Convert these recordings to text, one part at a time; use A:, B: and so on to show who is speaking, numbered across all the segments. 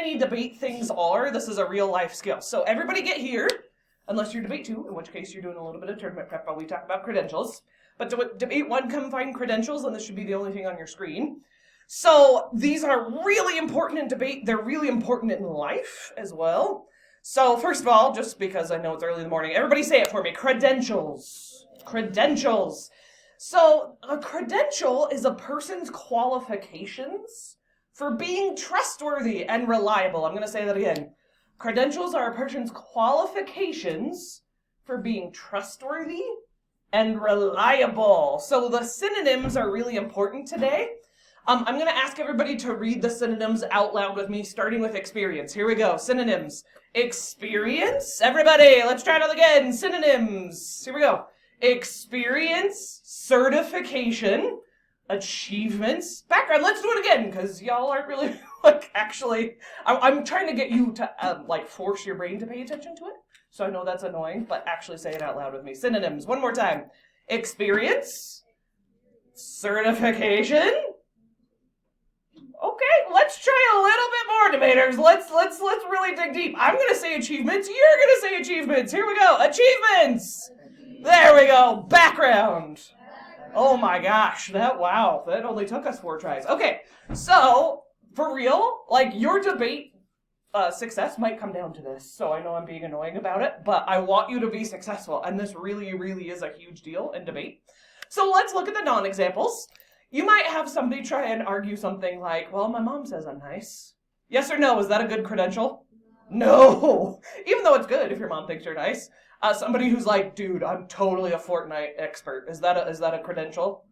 A: many debate things are, this is a real life skill. So everybody get here, unless you're debate 2, in which case you're doing a little bit of tournament prep while we talk about credentials. But debate 1, come find credentials, and this should be the only thing on your screen. So these are really important in debate. They're really important in life as well. So first of all, just because I know it's early in the morning, everybody say it for me. Credentials. Credentials. So a credential is a person's qualifications for being trustworthy and reliable. I'm going to say that again. Credentials are a person's qualifications for being trustworthy and reliable. So the synonyms are really important today. I'm going to ask everybody to read the synonyms out loud with me, starting with experience. Here we go. Synonyms. Experience. Everybody, let's try it again. Synonyms. Here we go. Experience, certification, achievements, background. Let's do it again, because y'all aren't really, actually, I'm trying to get you to, force your brain to pay attention to it. So I know that's annoying, but actually say it out loud with me. Synonyms, one more time. Experience, certification. Okay, let's try a little bit more, debaters. Let's really dig deep. I'm going to say achievements. You're going to say achievements. Here we go. Achievements. There we go. Background. Oh my gosh. That only took us 4 tries. Okay, so for real, your debate success might come down to this. So I know I'm being annoying about it, but I want you to be successful. And this really, really is a huge deal in debate. So let's look at the non-examples. You might have somebody try and argue something like, well, my mom says I'm nice. Yes or no? Is that a good credential? No. Even though it's good if your mom thinks you're nice. Somebody who's like, dude, I'm totally a Fortnite expert. Is that a credential?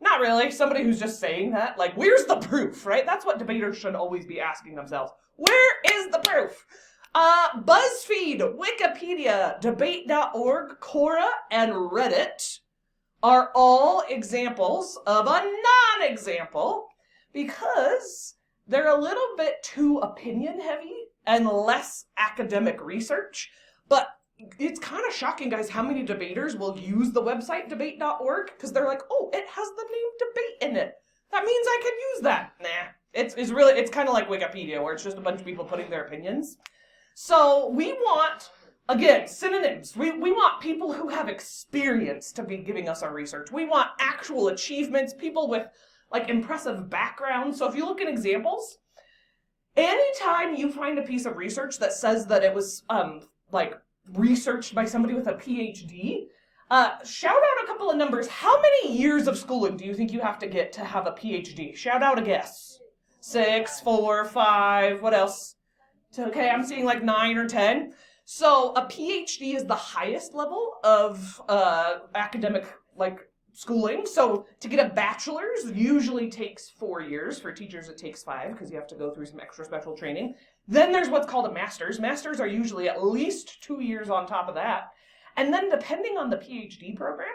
A: Not really. Somebody who's just saying that. Where's the proof, right? That's what debaters should always be asking themselves. Where is the proof? BuzzFeed, Wikipedia, debate.org, Quora, and Reddit are all examples of a non-example because they're a little bit too opinion heavy and less academic research. But it's kind of shocking, guys, how many debaters will use the website debate.org because they're like, oh, it has the name debate in it. That means I can use that. Nah, it's kind of like Wikipedia where it's just a bunch of people putting their opinions. So we want, again, synonyms. We want people who have experience to be giving us our research. We want actual achievements, people with impressive backgrounds. So if you look at examples, anytime you find a piece of research that says that it was researched by somebody with a PhD, shout out a couple of numbers. How many years of schooling do you think you have to get to have a PhD? Shout out a guess. 6, 4, 5, what else? Okay, I'm seeing 9 or 10. So a PhD is the highest level of academic schooling. So to get a bachelor's usually takes 4 years. For teachers, it takes 5 because you have to go through some extra special training. Then there's what's called a master's. Masters are usually at least 2 years on top of that. And then depending on the PhD program,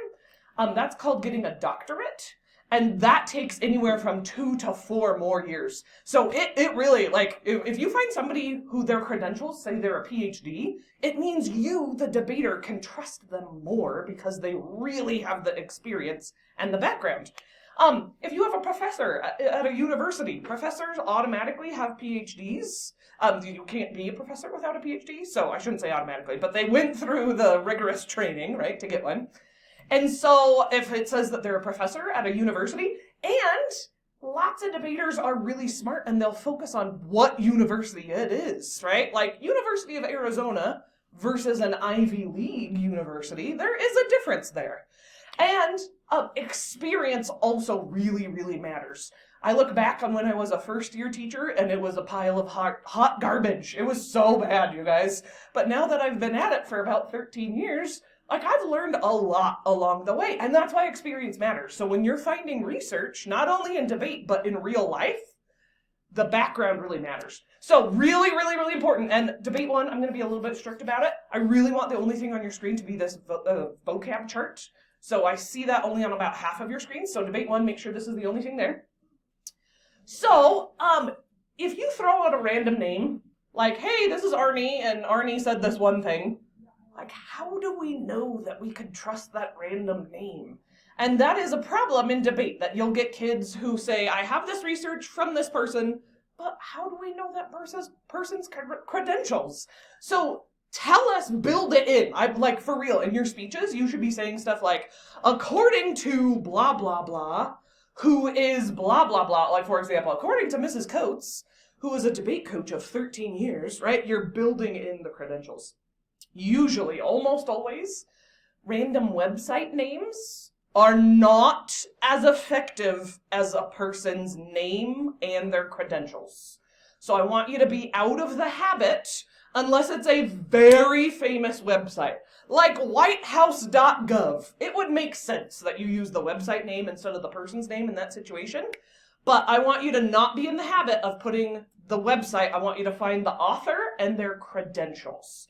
A: that's called getting a doctorate. And that takes anywhere from 2 to 4 more years. So it really, if you find somebody who their credentials say they're a PhD, it means you, the debater, can trust them more because they really have the experience and the background. If you have a professor at a university, professors automatically have PhDs. You can't be a professor without a PhD, so I shouldn't say automatically, but they went through the rigorous training, right, to get one. And so if it says that they're a professor at a university, and lots of debaters are really smart and they'll focus on what university it is, right? Like University of Arizona versus an Ivy League university, there is a difference there. And experience also really, really matters. I look back on when I was a first-year teacher and it was a pile of hot garbage. It was so bad, you guys. But now that I've been at it for about 13 years, I've learned a lot along the way, and that's why experience matters. So when you're finding research, not only in debate, but in real life, the background really matters. So really, really, really important. And debate 1, I'm going to be a little bit strict about it. I really want the only thing on your screen to be this vocab chart. So I see that only on about half of your screen. So debate 1, make sure this is the only thing there. So if you throw out a random name, like, hey, this is Arnie, and Arnie said this one thing, how do we know that we can trust that random name? And that is a problem in debate, that you'll get kids who say, I have this research from this person, but how do we know that person's credentials? So tell us, build it in. I'm like, for real, in your speeches, you should be saying stuff like, according to blah, blah, blah, who is blah, blah, blah. Like, for example, according to Mrs. Coates, who was a debate coach of 13 years, right? You're building in the credentials. Usually, almost always, random website names are not as effective as a person's name and their credentials. So I want you to be out of the habit, unless it's a very famous website, like whitehouse.gov. It would make sense that you use the website name instead of the person's name in that situation. But I want you to not be in the habit of putting the website. I want you to find the author and their credentials.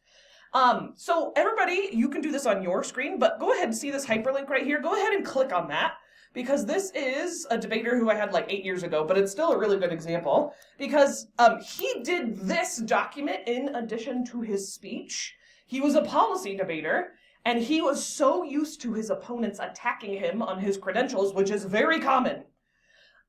A: So everybody, you can do this on your screen, but go ahead and see this hyperlink right here. Go ahead and click on that, because this is a debater who I had like 8 years ago, but it's still a really good example, because he did this document in addition to his speech. He was a policy debater, and he was so used to his opponents attacking him on his credentials, which is very common,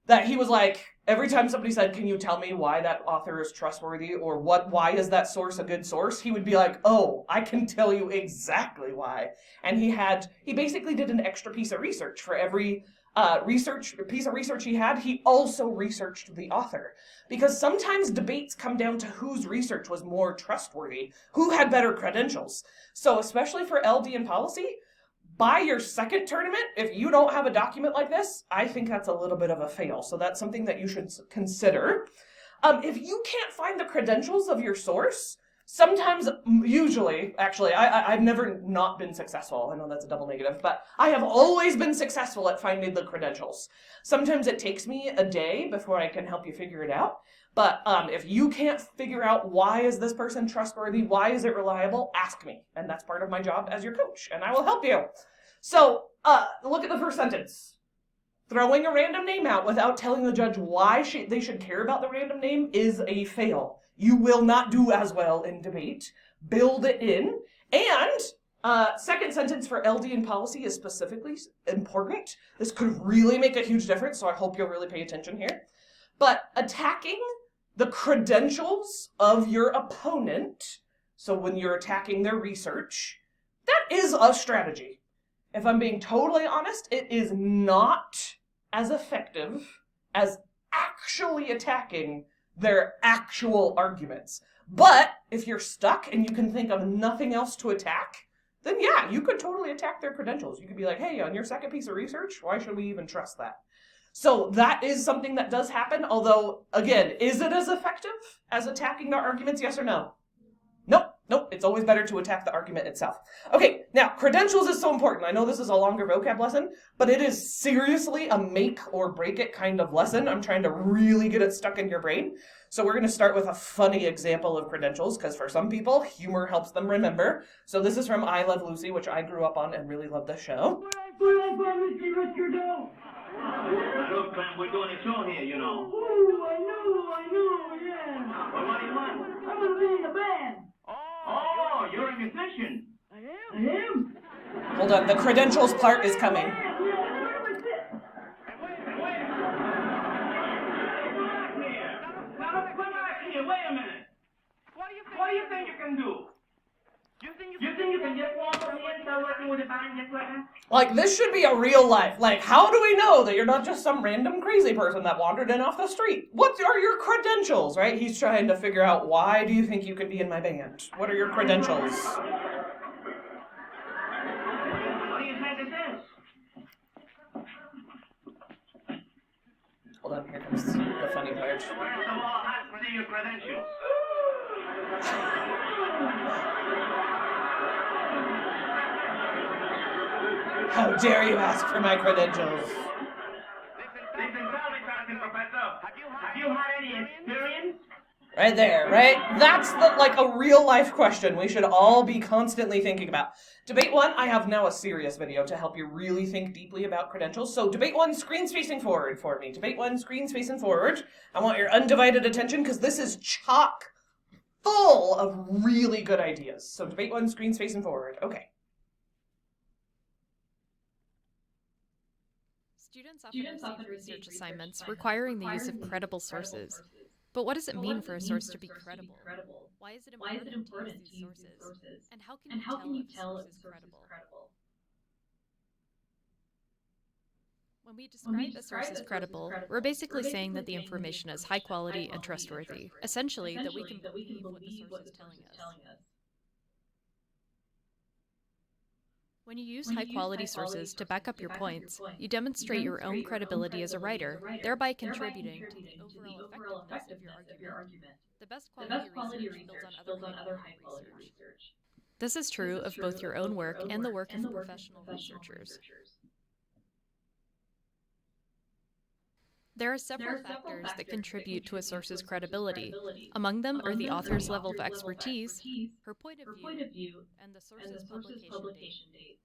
A: that he was like, every time somebody said, can you tell me why that author is trustworthy, or why is that source a good source? He would be like, oh, I can tell you exactly why. And he basically did an extra piece of research for every piece of research he had. He also researched the author, because sometimes debates come down to whose research was more trustworthy, who had better credentials. So especially for LD and policy, by your second tournament, if you don't have a document like this, I think that's a little bit of a fail. So that's something that you should consider. If you can't find the credentials of your source, sometimes, usually, actually, I've never not been successful. I know that's a double negative, but I have always been successful at finding the credentials. Sometimes it takes me a day before I can help you figure it out. But if you can't figure out why is this person trustworthy, why is it reliable, ask me. And that's part of my job as your coach, and I will help you. So look at the first sentence. Throwing a random name out without telling the judge why they should care about the random name is a fail. You will not do as well in debate. Build it in. And second sentence for LD and policy is specifically important. This could really make a huge difference, so I hope you'll really pay attention here. But attacking the credentials of your opponent, so when you're attacking their research, that is a strategy. If I'm being totally honest, it is not as effective as actually attacking their actual arguments. But if you're stuck and you can think of nothing else to attack, then yeah, you could totally attack their credentials. You could be like, hey, on your second piece of research, why should we even trust that? So that is something that does happen, although, again, is it as effective as attacking their arguments, yes or no? Nope, it's always better to attack the argument itself. Okay, now, credentials is so important. I know this is a longer vocab lesson, but it is seriously a make or break it kind of lesson. I'm trying to really get it stuck in your brain. So we're going to start with a funny example of credentials, because for some people, humor helps them remember. So this is from I Love Lucy, which I grew up on and really love the show.
B: Look, Clem, we're doing a show here, you know.
C: Oh, I know, yeah.
B: Well, what do you want?
C: I'm gonna be in the band.
B: Oh, you're a musician.
C: I am?
A: Hold on, the credentials part is coming.
B: Wait a minute. What do you think you can do? You think you can just walk on in and start working with a band just like that?
A: Like, this should be a real life. Like, how do we know that you're not just some random crazy person that wandered in off the street? What are your credentials, right? He's trying to figure out, why do you think you could be in my band? What are your credentials?
B: What do you think it is?
A: Hold on, here comes the funny part.
B: First of all, I have to see your credentials.
A: How dare you ask for my credentials?
B: Listen, tell me something, Professor. Have you had any experience?
A: Right there, right? That's like a real life question we should all be constantly thinking about. Debate 1, I have now a serious video to help you really think deeply about credentials. So debate 1, screens facing forward for me. Debate 1, screens facing forward. I want your undivided attention because this is chock full of really good ideas. So debate 1, screens facing forward. Okay.
D: Students often receive research assignments requiring the use of credible sources. But what does it mean for a source to be credible? Why is it important to use these sources? And how can you tell if a source is credible? When we describe a source as credible, we're basically saying that the information is high quality and trustworthy. Essentially, that we can believe what the source is telling us. When you use high-quality sources to back up your points, you demonstrate your own credibility as a writer, thereby contributing to the overall effectiveness of your argument. The best quality research builds on other high-quality research. This is true of both your own work and the work of professional researchers. There are several factors that contribute to a source's credibility. Among them are the author's level of expertise, her point of view, and the source's publication date.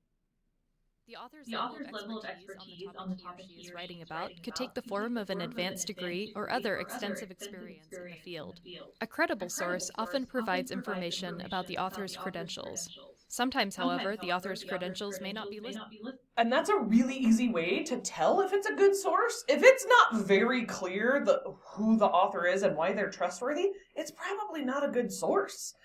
D: The author's level of expertise on the topic he is writing about could take the form of an advanced degree or other extensive experience in the field. A credible source often provides information about the author's credentials. Sometimes, however, the author's credentials may not be listed.
A: And that's a really easy way to tell if it's a good source. If it's not very clear who the author is and why they're trustworthy, it's probably not a good source.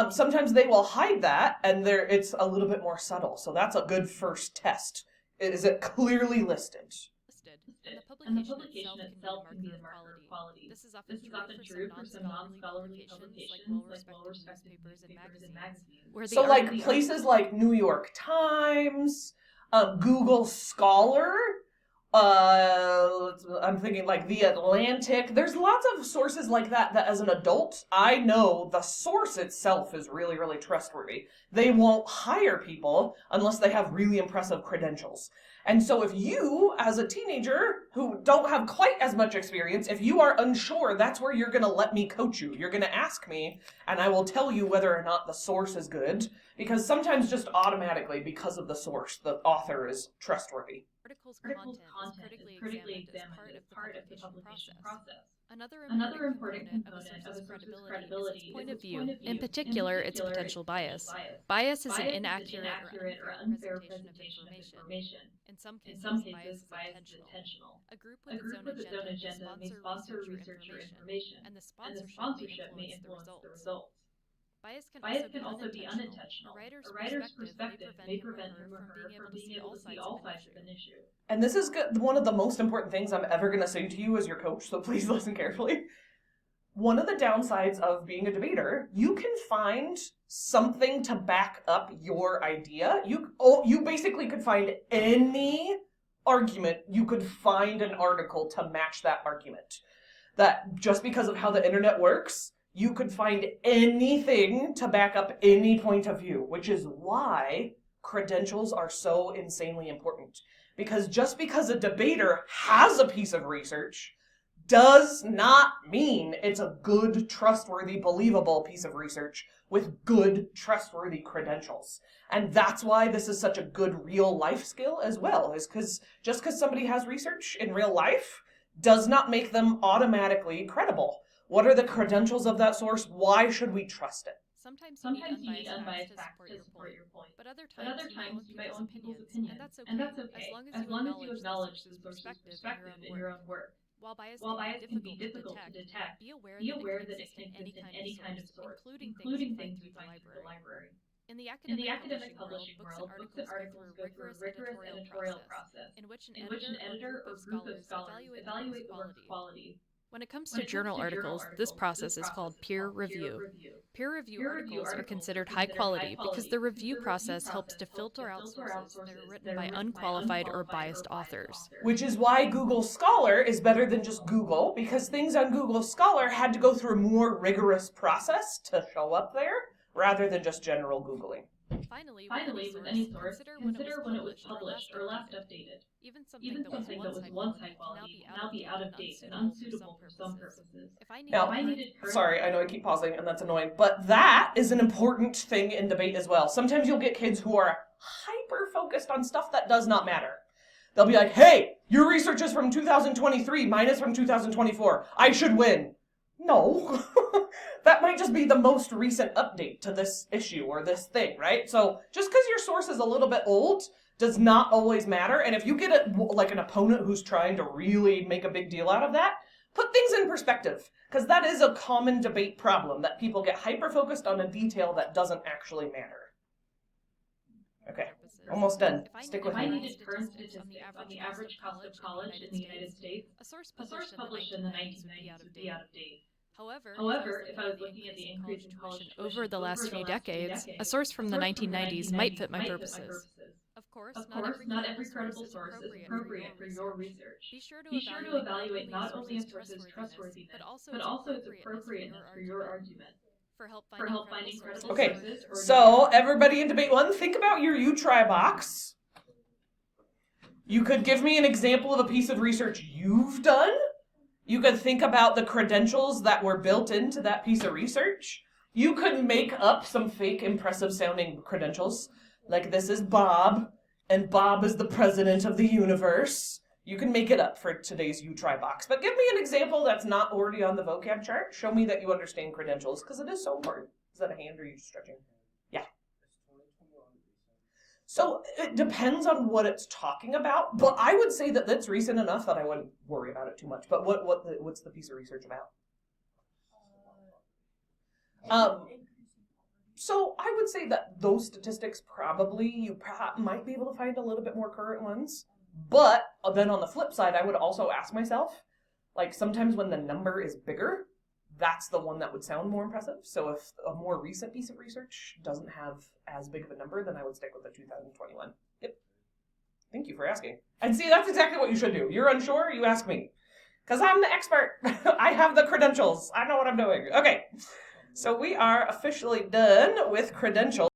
A: Sometimes they will hide that, and it's a little bit more subtle. So that's a good first test. Is it clearly listed?
D: And the publication itself can be the marker of quality. This is often true for some non-scholarly publications, like well-respected newspapers and magazines.
A: So like places like New York Times, Google Scholar, I'm thinking like The Atlantic. There's lots of sources like that as an adult, I know the source itself is really, really trustworthy. They won't hire people unless they have really impressive credentials. And so if you, as a teenager who don't have quite as much experience, if you are unsure, that's where you're going to let me coach you. You're going to ask me, and I will tell you whether or not the source is good, because sometimes just automatically, because of the source, the author is trustworthy.
D: Article's content is critically examined as part of the publication process. Another important component of a source's credibility is its point of view, in particular, its potential bias. Bias is an inaccurate or unfair presentation of information. In some cases, bias is intentional. A group with its own agenda may sponsor research or information, and the sponsorship may influence the results. Bias can also be unintentional. A writer's perspective may prevent him or her from being able to see all sides of an issue.
A: And this is one of the most important things I'm ever going to say to you as your coach, so please listen carefully. One of the downsides of being a debater, you can find something to back up your idea. You basically could find any argument, you could find an article to match that argument. That just because of how the internet works, you could find anything to back up any point of view, which is why credentials are so insanely important. Because just because a debater has a piece of research does not mean it's a good, trustworthy, believable piece of research with good, trustworthy credentials. And that's why this is such a good real life skill as well, is because just because somebody has research in real life does not make them automatically credible. What are the credentials of that source? Why should we trust it?
D: Sometimes you need unbiased facts to support your point. But other times you might want people's opinion, and that's okay, as long as you acknowledge the source's perspective in your own work. While bias can be difficult to detect, be aware that it can exist in any kind of source, including things you find through the library. In the academic publishing world, books and articles go through a rigorous editorial process, in which an editor or group of scholars evaluate the work's quality. When it comes to journal articles, this process is called peer review. Peer review articles are considered high quality because the review process helps to filter out sources that are written by unqualified or biased authors.
A: Which is why Google Scholar is better than just Google, because things on Google Scholar had to go through a more rigorous process to show up there, rather than just general Googling.
D: Finally, with any source, consider when it was published or last updated. Even something that was once high quality can now be out of date and unsuitable for some purposes.
A: Sorry, I know I keep pausing and that's annoying, but that is an important thing in debate as well. Sometimes you'll get kids who are hyper-focused on stuff that does not matter. They'll be like, hey, your research is from 2023, mine is from 2024. I should win. No. That might just be the most recent update to this issue or this thing, right? So just because your source is a little bit old does not always matter. And if you get an opponent who's trying to really make a big deal out of that, put things in perspective. Because that is a common debate problem, that people get hyper-focused on a detail that doesn't actually matter. Okay, almost done. Stick with
D: If I
A: me.
D: needed current statistics on the average cost of college in the United States, a source published in the 1990s would be out of date. However, if I was looking at the increase in college tuition
E: over the last few decades, a source from the 1990s might fit my purposes.
D: Of course,
B: not every credible source is appropriate for your research.
D: Be sure
B: Be sure to evaluate not only a source's trustworthiness, but also its appropriateness for your argument.
D: For help
B: finding credible
A: Okay,
B: sources. Or
A: so everybody in debate 1, think about your you try box. You could give me an example of a piece of research you've done. You could think about the credentials that were built into that piece of research. You could make up some fake impressive sounding credentials, like this is Bob, and Bob is the president of the universe. You can make it up for today's you try box. But give me an example that's not already on the vocab chart. Show me that you understand credentials, because it is so important. Is that a hand or are you just stretching? Yeah. So it depends on what it's talking about, but I would say that that's recent enough that I wouldn't worry about it too much. But what's the piece of research about? So I would say that those statistics probably you might be able to find a little bit more current ones. But then on the flip side, I would also ask myself, like sometimes when the number is bigger, that's the one that would sound more impressive. So if a more recent piece of research doesn't have as big of a number, then I would stick with the 2021. Yep. Thank you for asking. And see, that's exactly what you should do. You're unsure, you ask me. Because I'm the expert. I have the credentials. I know what I'm doing. Okay. So we are officially done with credentials.